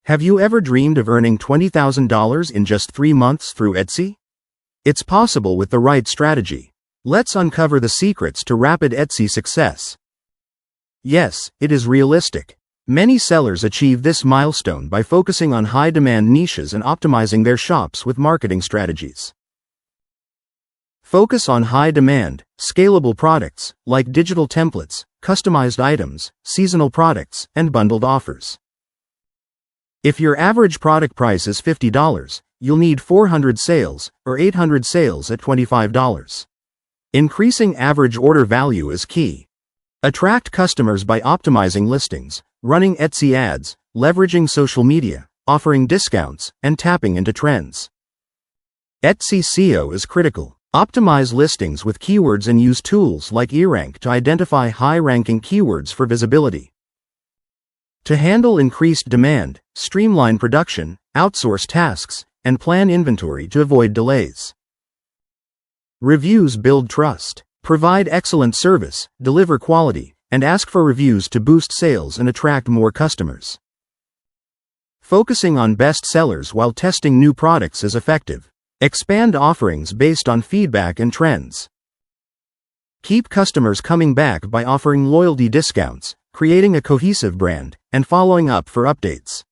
Have you ever dreamed of earning $20,000 in just 3 months through Etsy? It's possible with the right strategy. Let's uncover the secrets to rapid Etsy success. Yes, it is realistic. Many sellers achieve this milestone by focusing on high-demand niches and optimizing their shops with marketing strategies. Focus on high-demand, scalable products, like digital templates, customized items, seasonal products, and bundled offers. If your average product price is $50, you'll need 400 sales, or 800 sales at $25. Increasing average order value is key. Attract customers by optimizing listings, running Etsy ads, leveraging social media, offering discounts, and tapping into trends. Etsy SEO is critical. Optimize listings with keywords and use tools like eRank to identify high-ranking keywords for visibility. To handle increased demand, streamline production, outsource tasks, and plan inventory to avoid delays. Reviews build trust. Provide excellent service, deliver quality, and ask for reviews to boost sales and attract more customers. Focusing on best sellers while testing new products is effective. Expand offerings based on feedback and trends. Keep customers coming back by offering loyalty discounts, creating a cohesive brand, and following up for updates.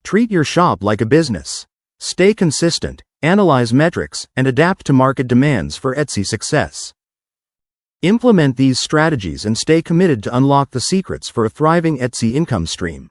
Treat your shop like a business. Stay consistent, analyze metrics, and adapt to market demands for Etsy success. Implement these strategies and stay committed to unlock the secrets for a thriving Etsy income stream.